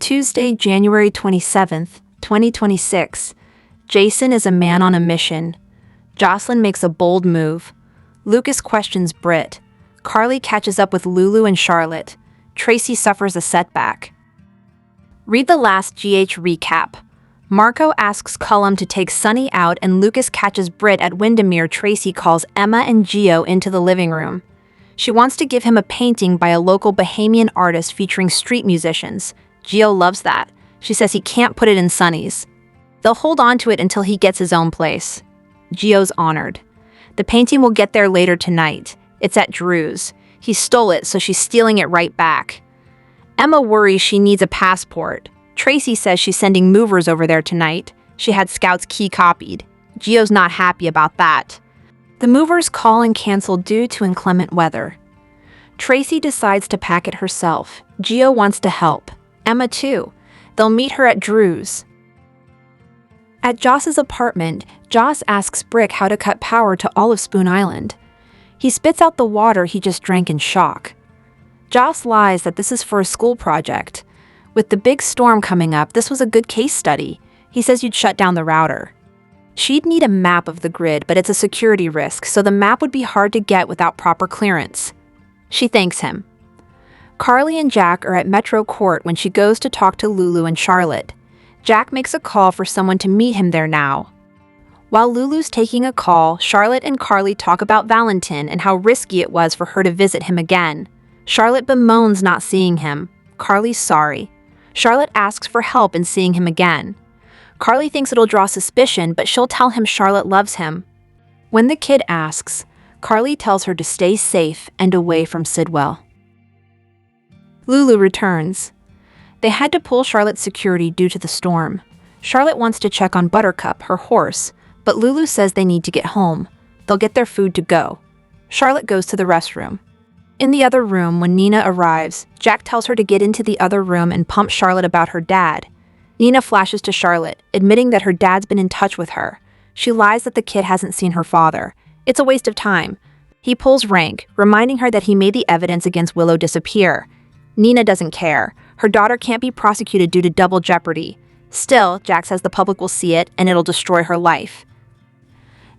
Tuesday, January 27th, 2026. Jason is a man on a mission. Jocelyn makes a bold move. Lucas questions Britt. Carly catches up with Lulu and Charlotte. Tracy suffers a setback. Read the last GH recap. Marco asks Cullum to take Sunny out and Lucas catches Britt at Windermere. Tracy calls Emma and Gio into the living room. She wants to give him a painting by a local Bahamian artist featuring street musicians. Gio loves that. She says he can't put it in Sunny's. They'll hold on to it until he gets his own place. Gio's honored. The painting will get there later tonight. It's at Drew's. He stole it, so she's stealing it right back. Emma worries she needs a passport. Tracy says she's sending movers over there tonight. She had Scout's key copied. Gio's not happy about that. The movers call and cancel due to inclement weather. Tracy decides to pack it herself. Gio wants to help. Emma too. They'll meet her at Drew's. At Joss's apartment, Joss asks Brick how to cut power to Olive Spoon Island. He spits out the water he just drank in shock. Joss lies that this is for a school project. With the big storm coming up, this was a good case study. He says you'd shut down the router. She'd need a map of the grid, but it's a security risk, so the map would be hard to get without proper clearance. She thanks him. Carly and Jack are at Metro Court when she goes to talk to Lulu and Charlotte. Jack makes a call for someone to meet him there now. While Lulu's taking a call, Charlotte and Carly talk about Valentin and how risky it was for her to visit him again. Charlotte bemoans not seeing him. Carly's sorry. Charlotte asks for help in seeing him again. Carly thinks it'll draw suspicion, but she'll tell him Charlotte loves him. When the kid asks, Carly tells her to stay safe and away from Sidwell. Lulu returns. They had to pull Charlotte's security due to the storm. Charlotte wants to check on Buttercup, her horse, but Lulu says they need to get home. They'll get their food to go. Charlotte goes to the restroom. In the other room, when Nina arrives, Jack tells her to get into the other room and pump Charlotte about her dad. Nina flashes to Charlotte, admitting that her dad's been in touch with her. She lies that the kid hasn't seen her father. It's a waste of time. He pulls rank, reminding her that he made the evidence against Willow disappear. Nina doesn't care. Her daughter can't be prosecuted due to double jeopardy. Still, Jack says the public will see it and it'll destroy her life.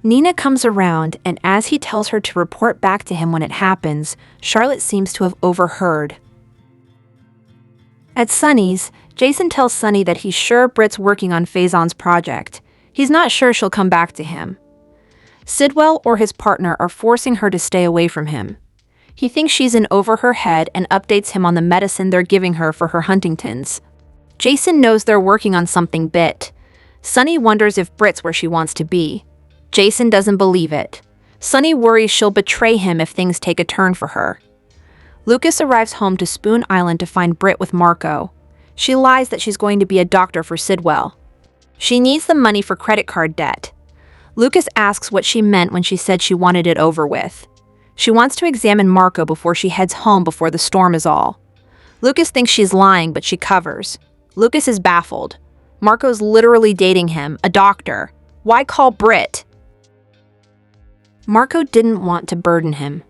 Nina comes around, and as he tells her to report back to him when it happens, Charlotte seems to have overheard. At Sunny's, Jason tells Sunny that he's sure Britt's working on Faison's project. He's not sure she'll come back to him. Sidwell or his partner are forcing her to stay away from him. He thinks she's in over her head and updates him on the medicine they're giving her for her Huntington's. Jason knows they're working on something bit. Sunny wonders if Britt's where she wants to be. Jason doesn't believe it. Sunny worries she'll betray him if things take a turn for her. Lucas arrives home to Spoon Island to find Britt with Marco. She lies that she's going to be a doctor for Sidwell. She needs the money for credit card debt. Lucas asks what she meant when she said she wanted it over with. She wants to examine Marco before she heads home before the storm is all. Lucas thinks she's lying, but she covers. Lucas is baffled. Marco's literally dating him, a doctor. Why call Britt? Marco didn't want to burden him.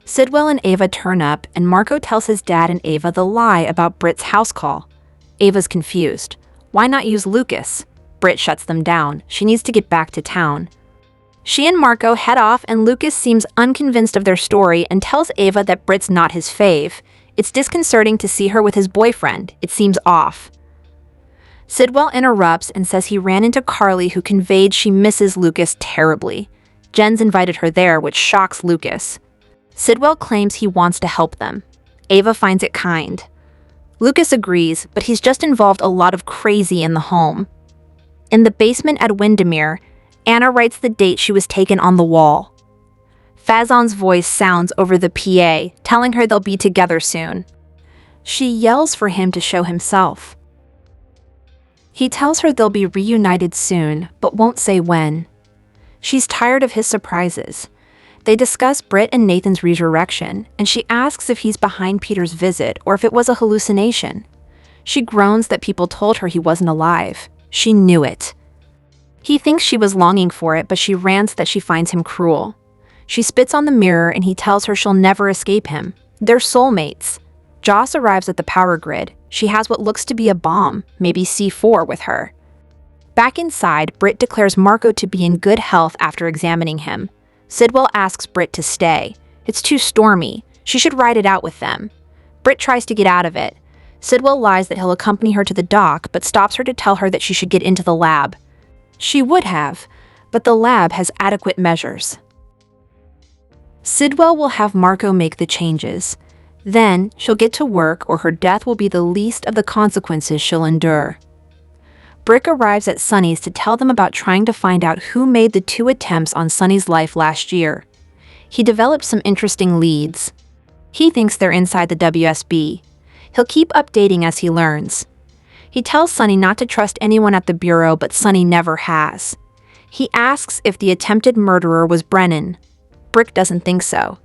Sidwell and Ava turn up, and Marco tells his dad and Ava the lie about Britt's house call. Ava's confused. Why not use Lucas? Britt shuts them down. She needs to get back to town. She and Marco head off, and Lucas seems unconvinced of their story and tells Ava that Britt's not his fave. It's disconcerting to see her with his boyfriend. It seems off. Sidwell interrupts and says he ran into Carly, who conveyed she misses Lucas terribly. Jen's invited her there, which shocks Lucas. Sidwell claims he wants to help them. Ava finds it kind. Lucas agrees, but he's just involved a lot of crazy in the home. In the basement at Windermere, Anna writes the date she was taken on the wall. Faison's voice sounds over the PA, telling her they'll be together soon. She yells for him to show himself. He tells her they'll be reunited soon, but won't say when. She's tired of his surprises. They discuss Britt and Nathan's resurrection, and she asks if he's behind Peter's visit or if it was a hallucination. She groans that people told her he wasn't alive. She knew it. He thinks she was longing for it, but she rants that she finds him cruel. She spits on the mirror, and he tells her she'll never escape him. They're soulmates. Joss arrives at the power grid. She has what looks to be a bomb, maybe C4, with her. Back inside, Britt declares Marco to be in good health after examining him. Sidwell asks Britt to stay. It's too stormy. She should ride it out with them. Britt tries to get out of it. Sidwell lies that he'll accompany her to the dock, but stops her to tell her that she should get into the lab. She would have, but the lab has adequate measures. Sidwell will have Marco make the changes. Then, she'll get to work, or her death will be the least of the consequences she'll endure. Brick arrives at Sunny's to tell them about trying to find out who made the 2 attempts on Sunny's life last year. He develops some interesting leads. He thinks they're inside the WSB. He'll keep updating as he learns. He tells Sunny not to trust anyone at the Bureau, but Sunny never has. He asks if the attempted murderer was Brennan. Brick doesn't think so.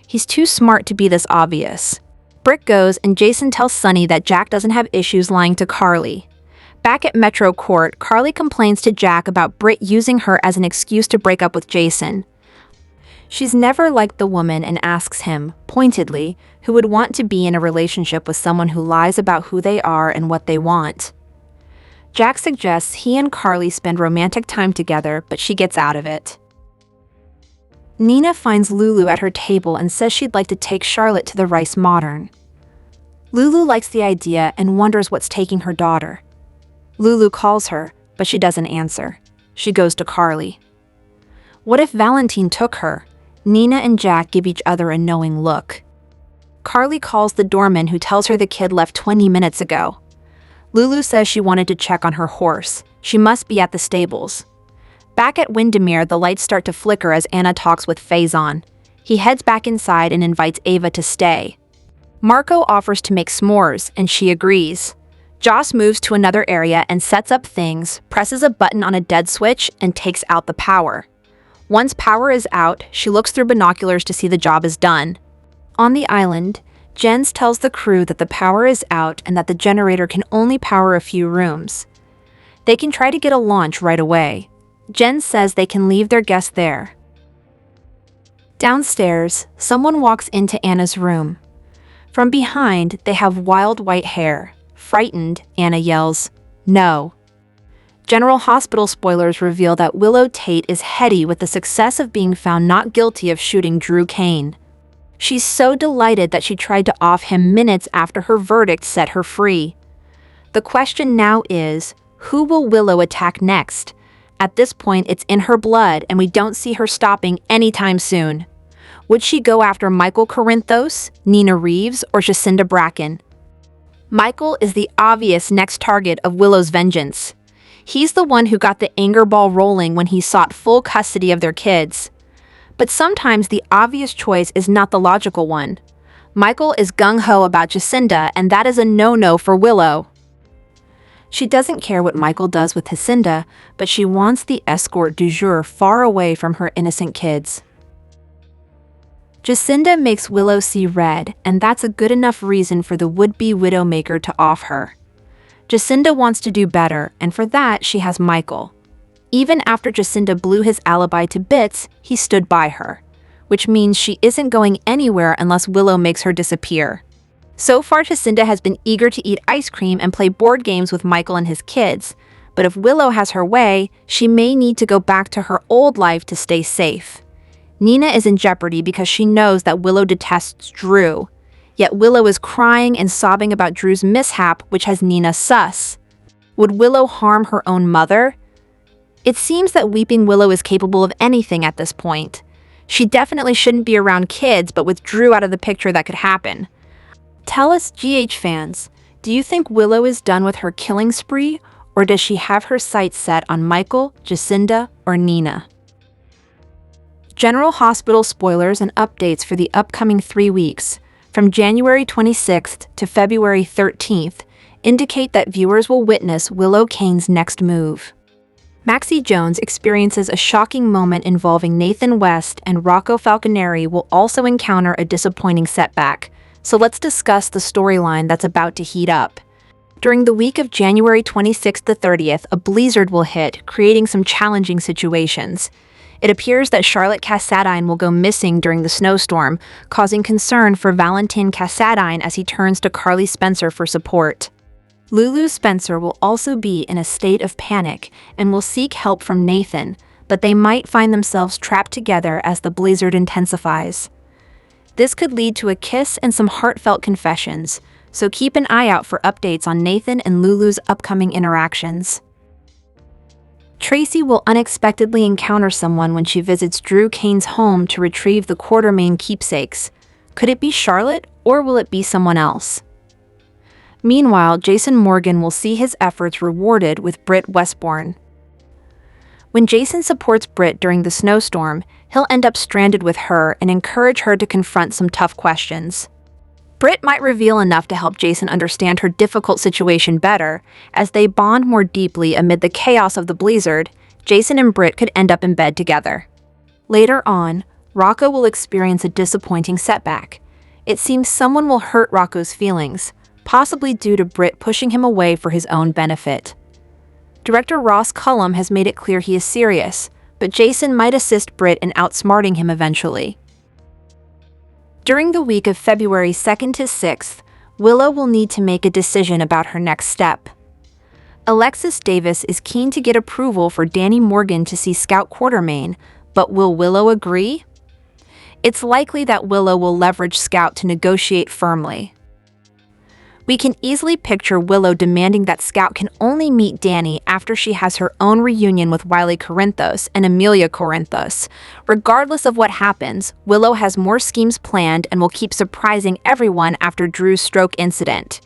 He's too smart to be this obvious. Brick goes and Jason tells Sunny that Jack doesn't have issues lying to Carly. Back at Metro Court, Carly complains to Jack about Britt using her as an excuse to break up with Jason. She's never liked the woman and asks him, pointedly, who would want to be in a relationship with someone who lies about who they are and what they want. Jack suggests he and Carly spend romantic time together, but she gets out of it. Nina finds Lulu at her table and says she'd like to take Charlotte to the Rice Modern. Lulu likes the idea and wonders what's taking her daughter. Lulu calls her, but she doesn't answer. She goes to Carly. What if Valentine took her? Nina and Jack give each other a knowing look. Carly calls the doorman, who tells her the kid left 20 minutes ago. Lulu says she wanted to check on her horse. She must be at the stables. Back at Windermere, the lights start to flicker as Anna talks with Faison. He heads back inside and invites Ava to stay. Marco offers to make s'mores, and she agrees. Joss moves to another area and sets up things, presses a button on a dead switch, and takes out the power. Once power is out, she looks through binoculars to see the job is done. On the island, Jens tells the crew that the power is out and that the generator can only power a few rooms. They can try to get a launch right away. Jens says they can leave their guests there. Downstairs, someone walks into Anna's room. From behind, they have wild white hair. Frightened, Anna yells, "No." General Hospital spoilers reveal that Willow Tate is heady with the success of being found not guilty of shooting Drew Kane. She's so delighted that she tried to off him minutes after her verdict set her free. The question now is, who will Willow attack next? At this point, it's in her blood, and we don't see her stopping anytime soon. Would she go after Michael Corinthos, Nina Reeves, or Jacinda Bracken? Michael is the obvious next target of Willow's vengeance. He's the one who got the anger ball rolling when he sought full custody of their kids. But sometimes the obvious choice is not the logical one. Michael is gung-ho about Jacinda, and that is a no-no for Willow. She doesn't care what Michael does with Jacinda, but she wants the escort du jour far away from her innocent kids. Jacinda makes Willow see red, and that's a good enough reason for the would-be widowmaker to off her. Jacinda wants to do better, and for that she has Michael. Even after Jacinda blew his alibi to bits, he stood by her, which means she isn't going anywhere unless Willow makes her disappear. So far, Jacinda has been eager to eat ice cream and play board games with Michael and his kids, but if Willow has her way, she may need to go back to her old life to stay safe. Nina is in jeopardy because she knows that Willow detests Drew, yet Willow is crying and sobbing about Drew's mishap, which has Nina sus. Would Willow harm her own mother? It seems that Weeping Willow is capable of anything at this point. She definitely shouldn't be around kids, but with Drew out of the picture, that could happen. Tell us, GH fans, do you think Willow is done with her killing spree, or does she have her sights set on Michael, Jacinda, or Nina? General Hospital spoilers and updates for the upcoming 3 weeks, from January 26th to February 13th, indicate that viewers will witness Willow Kane's next move. Maxie Jones experiences a shocking moment involving Nathan West, and Rocco Falconeri will also encounter a disappointing setback. So let's discuss the storyline that's about to heat up. During the week of January 26th to 30th, a blizzard will hit, creating some challenging situations. It appears that Charlotte Cassadine will go missing during the snowstorm, causing concern for Valentin Cassadine as he turns to Carly Spencer for support. Lulu Spencer will also be in a state of panic and will seek help from Nathan, but they might find themselves trapped together as the blizzard intensifies. This could lead to a kiss and some heartfelt confessions, so keep an eye out for updates on Nathan and Lulu's upcoming interactions. Tracy will unexpectedly encounter someone when she visits Drew Kane's home to retrieve the Quartermaine keepsakes. Could it be Charlotte, or will it be someone else? Meanwhile, Jason Morgan will see his efforts rewarded with Britt Westbourne. When Jason supports Britt during the snowstorm, he'll end up stranded with her and encourage her to confront some tough questions. Britt might reveal enough to help Jason understand her difficult situation better. As they bond more deeply amid the chaos of the blizzard, Jason and Britt could end up in bed together. Later on, Rocco will experience a disappointing setback. It seems someone will hurt Rocco's feelings, possibly due to Britt pushing him away for his own benefit. Director Ross Cullum has made it clear he is serious, but Jason might assist Britt in outsmarting him eventually. During the week of February 2nd to 6th, Willow will need to make a decision about her next step. Alexis Davis is keen to get approval for Danny Morgan to see Scout Quartermaine, but will Willow agree? It's likely that Willow will leverage Scout to negotiate firmly. We can easily picture Willow demanding that Scout can only meet Danny after she has her own reunion with Wiley Corinthos and Amelia Corinthos. Regardless of what happens, Willow has more schemes planned and will keep surprising everyone after Drew's stroke incident.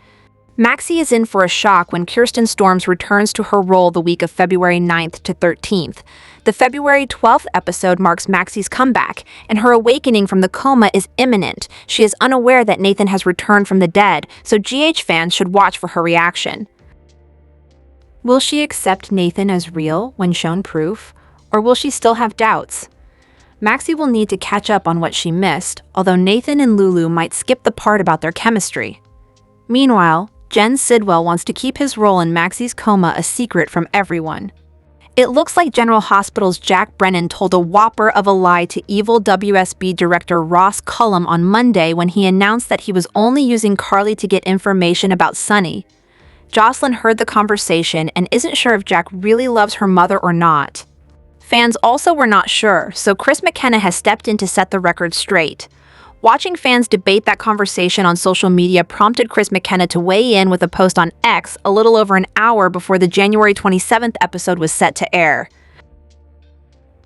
Mixie is in for a shock when Kirsten Storms returns to her role the week of February 9th to 13th. The February 12th episode marks Mixie's comeback, and her awakening from the coma is imminent. She is unaware that Nathan has returned from the dead, so GH fans should watch for her reaction. Will she accept Nathan as real when shown proof, or will she still have doubts? Mixie will need to catch up on what she missed, although Nathan and Lulu might skip the part about their chemistry. Meanwhile, Jen Sidwell wants to keep his role in Mixie's coma a secret from everyone. It looks like General Hospital's Jack Brennan told a whopper of a lie to evil WSB director Ross Cullum on Monday when he announced that he was only using Carly to get information about Sunny. Jocelyn heard the conversation and isn't sure if Jack really loves her mother or not. Fans also were not sure, so Chris McKenna has stepped in to set the record straight. Watching fans debate that conversation on social media prompted Chris McKenna to weigh in with a post on X a little over an hour before the January 27th episode was set to air.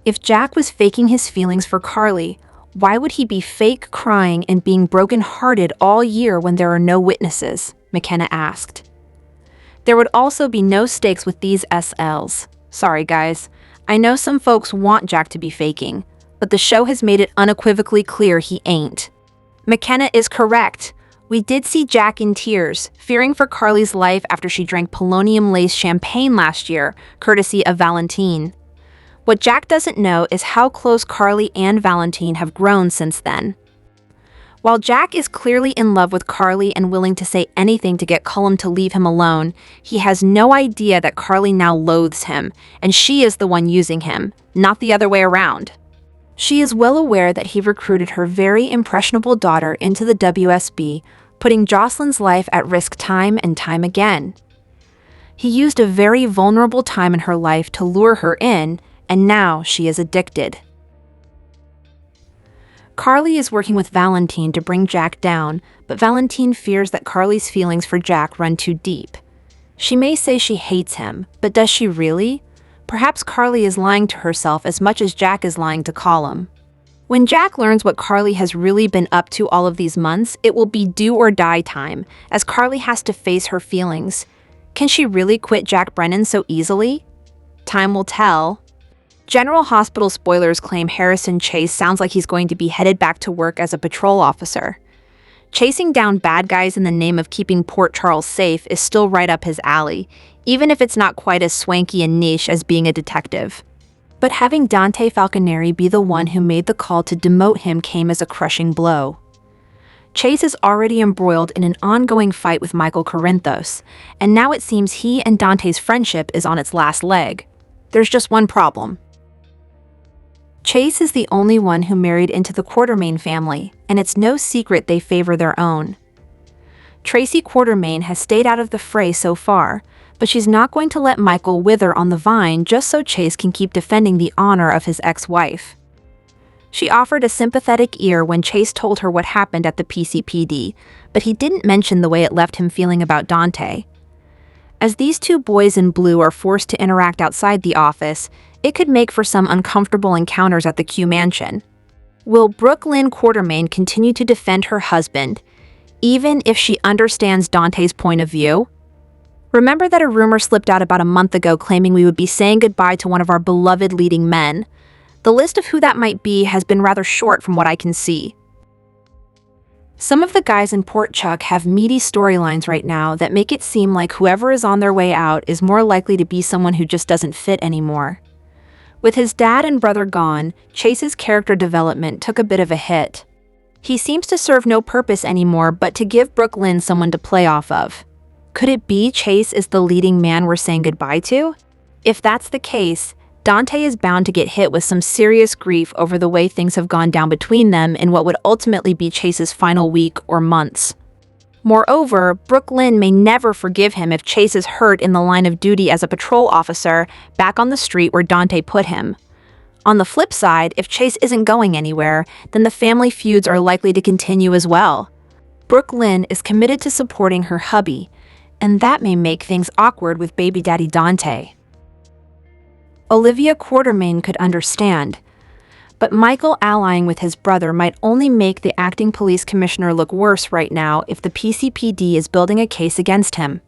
If Jack was faking his feelings for Carly, why would he be fake crying and being brokenhearted all year when there are no witnesses? McKenna asked. There would also be no stakes with these SLs. Sorry guys, I know some folks want Jack to be faking, but the show has made it unequivocally clear he ain't. McKenna is correct. We did see Jack in tears, fearing for Carly's life after she drank polonium-laced champagne last year, courtesy of Valentine. What Jack doesn't know is how close Carly and Valentine have grown since then. While Jack is clearly in love with Carly and willing to say anything to get Cullum to leave him alone, he has no idea that Carly now loathes him, and she is the one using him, not the other way around. She is well aware that he recruited her very impressionable daughter into the WSB, putting Jocelyn's life at risk time and time again. He used a very vulnerable time in her life to lure her in, and now she is addicted. Carly is working with Valentine to bring Jack down, but Valentine fears that Carly's feelings for Jack run too deep. She may say she hates him, but does she really? Perhaps Carly is lying to herself as much as Jack is lying to Cullum. When Jack learns what Carly has really been up to all of these months, it will be do or die time, as Carly has to face her feelings. Can she really quit Jack Brennan so easily? Time will tell. General Hospital spoilers claim Harrison Chase sounds like he's going to be headed back to work as a patrol officer. Chasing down bad guys in the name of keeping Port Charles safe is still right up his alley, even if it's not quite as swanky and niche as being a detective. But having Dante Falconeri be the one who made the call to demote him came as a crushing blow. Chase is already embroiled in an ongoing fight with Michael Corinthos, and now it seems he and Dante's friendship is on its last leg. There's just one problem. Chase is the only one who married into the Quartermaine family, and it's no secret they favor their own. Tracy Quartermaine has stayed out of the fray so far, but she's not going to let Michael wither on the vine just so Chase can keep defending the honor of his ex-wife. She offered a sympathetic ear when Chase told her what happened at the PCPD, but he didn't mention the way it left him feeling about Dante. As these two boys in blue are forced to interact outside the office, it could make for some uncomfortable encounters at the Q mansion. Will Brooklyn Quartermaine continue to defend her husband, even if she understands Dante's point of view? Remember that a rumor slipped out about a month ago claiming we would be saying goodbye to one of our beloved leading men. The list of who that might be has been rather short from what I can see. Some of the guys in Port Chuck have meaty storylines right now that make it seem like whoever is on their way out is more likely to be someone who just doesn't fit anymore. With his dad and brother gone, Chase's character development took a bit of a hit. He seems to serve no purpose anymore but to give Brooklyn someone to play off of. Could it be Chase is the leading man we're saying goodbye to? If that's the case, Dante is bound to get hit with some serious grief over the way things have gone down between them in what would ultimately be Chase's final week or months. Moreover, Brooklyn may never forgive him if Chase is hurt in the line of duty as a patrol officer back on the street where Dante put him. On the flip side, if Chase isn't going anywhere, then the family feuds are likely to continue as well. Brooklyn is committed to supporting her hubby, and that may make things awkward with baby daddy Dante. Olivia Quartermaine could understand, but Michael allying with his brother might only make the acting police commissioner look worse right now if the PCPD is building a case against him.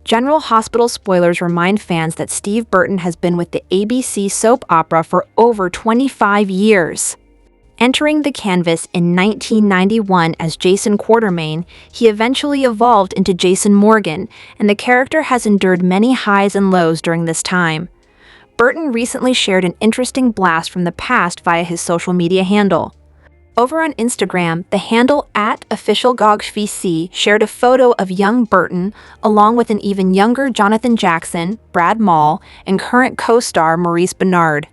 General Hospital spoilers remind fans that Steve Burton has been with the ABC soap opera for over 25 years. Entering the canvas in 1991 as Jason Quartermaine, he eventually evolved into Jason Morgan, and the character has endured many highs and lows during this time. Burton recently shared an interesting blast from the past via his social media handle. Over on Instagram, the handle @officialgogvc shared a photo of young Burton along with an even younger Jonathan Jackson, Brad Mall, and current co-star Maurice Benard.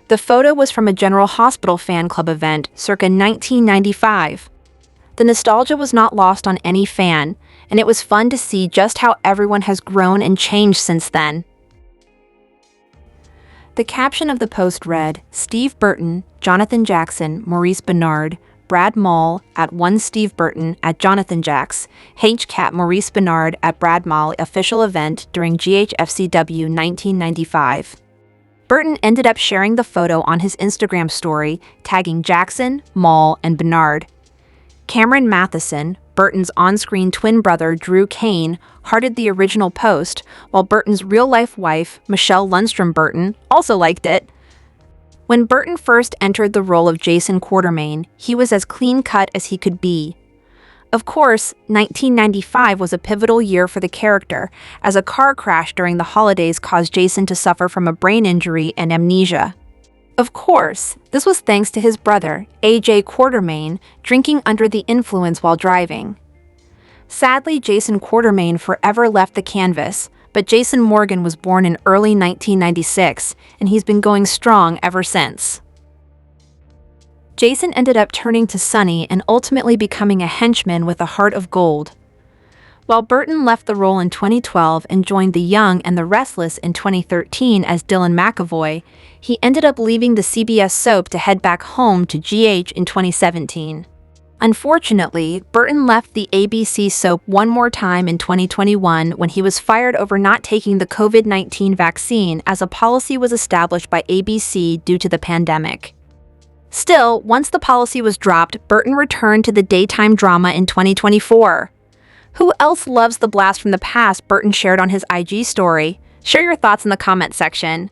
The photo was from a General Hospital fan club event circa 1995. The nostalgia was not lost on any fan, and it was fun to see just how everyone has grown and changed since then. The caption of the post read, "Steve Burton, Jonathan Jackson, Maurice Benard, Brad Mall @1Steve Burton @JonathanJax, HCat Maurice Benard @Brad Mall official event during GHFCW 1995. Burton ended up sharing the photo on his Instagram story, tagging Jackson, Mall, and Benard. Cameron Matheson, Burton's on-screen twin brother Drew Kane, hearted the original post, while Burton's real-life wife, Michelle Lundstrom Burton, also liked it. When Burton first entered the role of Jason Quartermaine, he was as clean-cut as he could be. Of course, 1995 was a pivotal year for the character, as a car crash during the holidays caused Jason to suffer from a brain injury and amnesia. Of course, this was thanks to his brother, A.J. Quartermaine, drinking under the influence while driving. Sadly, Jason Quartermaine forever left the canvas, but Jason Morgan was born in early 1996, and he's been going strong ever since. Jason ended up turning to Sonny and ultimately becoming a henchman with a heart of gold. While Burton left the role in 2012 and joined The Young and the Restless in 2013 as Dylan McAvoy, he ended up leaving the CBS soap to head back home to GH in 2017. Unfortunately, Burton left the ABC soap one more time in 2021 when he was fired over not taking the COVID-19 vaccine as a policy was established by ABC due to the pandemic. Still, once the policy was dropped, Burton returned to the daytime drama in 2024. Who else loves the blast from the past Burton shared on his IG story? Share your thoughts in the comment section.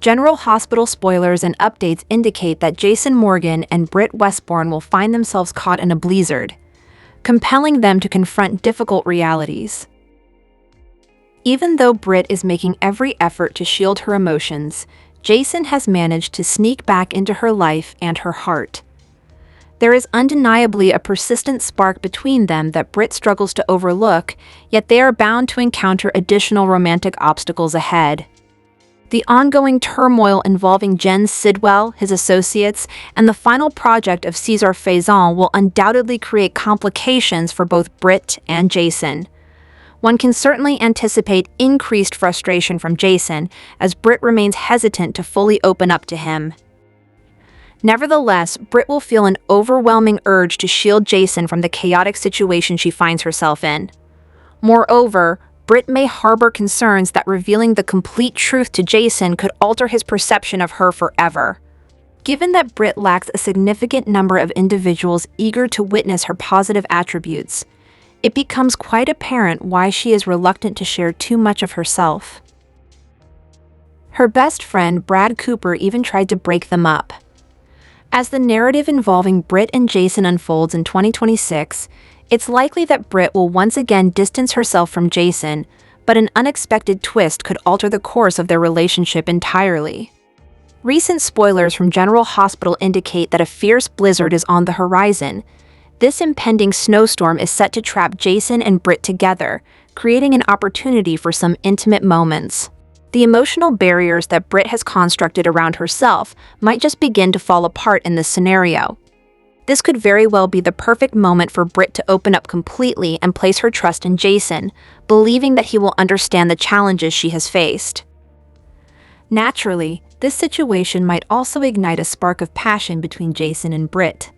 General Hospital spoilers and updates indicate that Jason Morgan and Britt Westbourne will find themselves caught in a blizzard, compelling them to confront difficult realities. Even though Britt is making every effort to shield her emotions, Jason has managed to sneak back into her life and her heart. There is undeniably a persistent spark between them that Britt struggles to overlook, yet they are bound to encounter additional romantic obstacles ahead. The ongoing turmoil involving Jen Sidwell, his associates, and the final project of Cesar Faison will undoubtedly create complications for both Britt and Jason. One can certainly anticipate increased frustration from Jason, as Britt remains hesitant to fully open up to him. Nevertheless, Britt will feel an overwhelming urge to shield Jason from the chaotic situation she finds herself in. Moreover, Britt may harbor concerns that revealing the complete truth to Jason could alter his perception of her forever. Given that Britt lacks a significant number of individuals eager to witness her positive attributes, it becomes quite apparent why she is reluctant to share too much of herself. Her best friend Brad Cooper even tried to break them up. As the narrative involving Britt and Jason unfolds in 2026, it's likely that Britt will once again distance herself from Jason, but an unexpected twist could alter the course of their relationship entirely. Recent spoilers from General Hospital indicate that a fierce blizzard is on the horizon. This impending snowstorm is set to trap Jason and Britt together, creating an opportunity for some intimate moments. The emotional barriers that Britt has constructed around herself might just begin to fall apart in this scenario. This could very well be the perfect moment for Britt to open up completely and place her trust in Jason, believing that he will understand the challenges she has faced. Naturally, this situation might also ignite a spark of passion between Jason and Britt.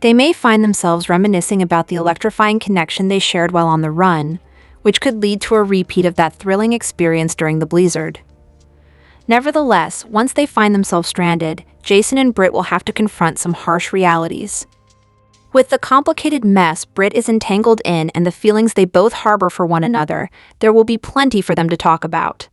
They may find themselves reminiscing about the electrifying connection they shared while on the run, which could lead to a repeat of that thrilling experience during the blizzard. Nevertheless, once they find themselves stranded, Jason and Britt will have to confront some harsh realities. With the complicated mess Britt is entangled in and the feelings they both harbor for one another, there will be plenty for them to talk about.